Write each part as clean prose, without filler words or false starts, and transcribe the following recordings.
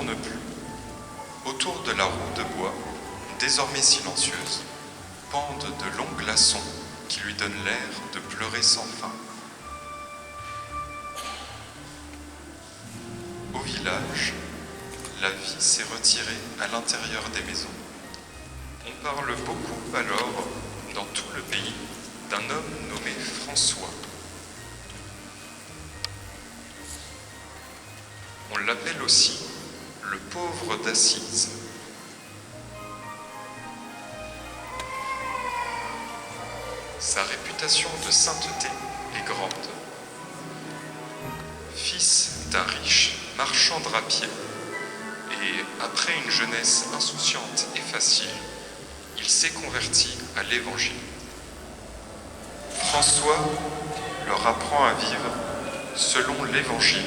tourne plus. Autour de la roue de bois, désormais silencieuse, pendent de longs glaçons qui lui donnent l'air de pleurer sans fin. Au village, la vie s'est retirée à l'intérieur des maisons. On parle beaucoup alors, dans tout le pays, d'un homme nommé François. On l'appelle aussi le pauvre d'Assise. Sa réputation de sainteté est grande. Fils d'un riche marchand drapier, et après une jeunesse insouciante et facile, il s'est converti à l'Évangile. François leur apprend à vivre selon l'Évangile,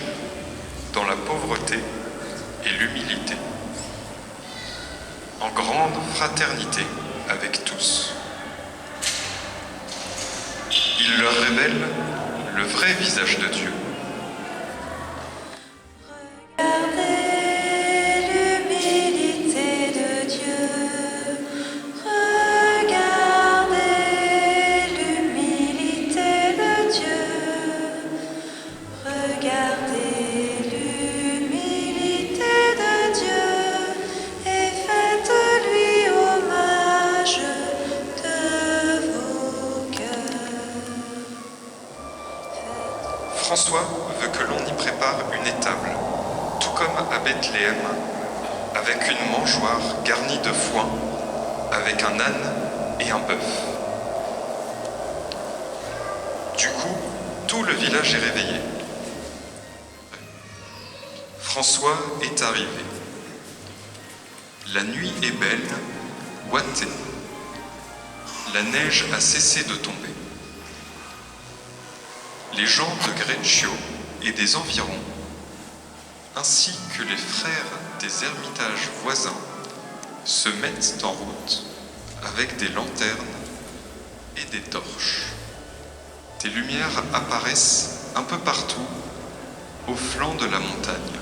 dans la pauvreté et l'humilité, en grande fraternité avec tous. Il leur révèle le vrai visage de Dieu. François veut que l'on y prépare une étable, tout comme à Bethléem, avec une mangeoire garnie de foin, avec un âne et un bœuf. Du coup, tout le village est réveillé. François est arrivé. La nuit est belle, ouatée. La neige a cessé de tomber. Les gens de Greccio et des environs, ainsi que les frères des ermitages voisins, se mettent en route avec des lanternes et des torches. Des lumières apparaissent un peu partout au flanc de la montagne.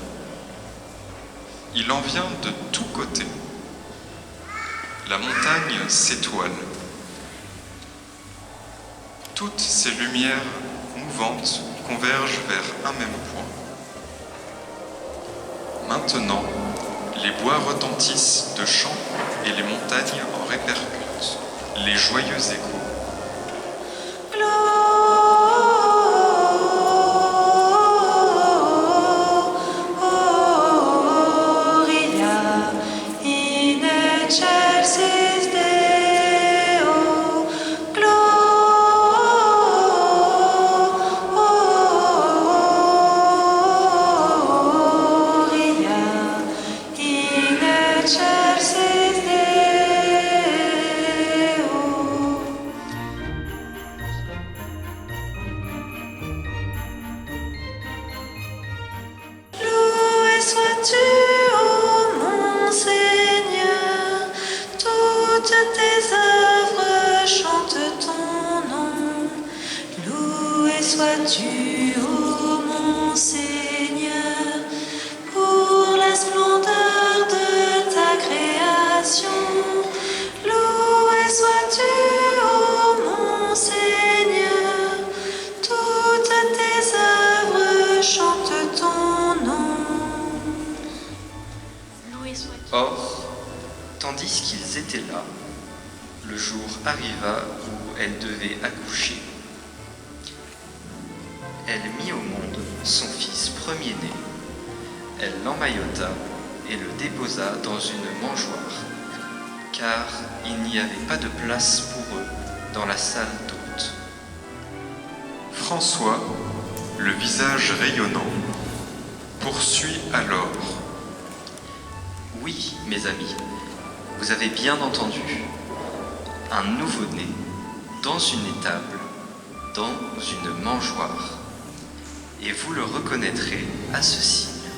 Il en vient de tous côtés. La montagne s'étoile. Toutes ces lumières mouvantes convergent vers un même point. Maintenant, les bois retentissent de chants et les montagnes en répercutent les joyeux échos. Sois-tu, ô mon Seigneur, pour la splendeur de ta création. Loué sois-tu, ô mon Seigneur, toutes tes œuvres chantent ton nom. Loué sois-tu. Or, tandis qu'ils étaient là, le jour arriva où elle devait accoucher. Elle mit au monde son fils premier-né. Elle l'emmaillota et le déposa dans une mangeoire, car il n'y avait pas de place pour eux dans la salle d'hôtes. François, le visage rayonnant, poursuit alors. Oui, mes amis, vous avez bien entendu. Un nouveau-né dans une étable, dans une mangeoire. Et vous le reconnaîtrez à ce signe.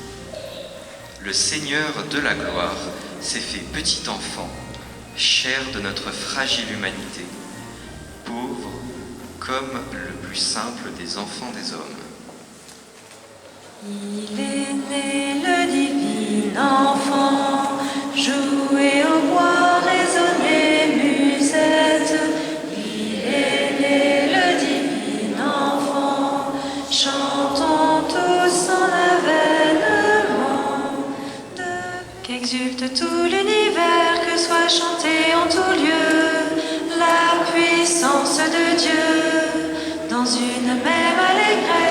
Le Seigneur de la gloire s'est fait petit enfant, chair de notre fragile humanité, pauvre comme le plus simple des enfants des hommes. Il est né le divin enfant. Qu'exulte tout l'univers, que soit chanté en tout lieu la puissance de Dieu dans une même allégresse.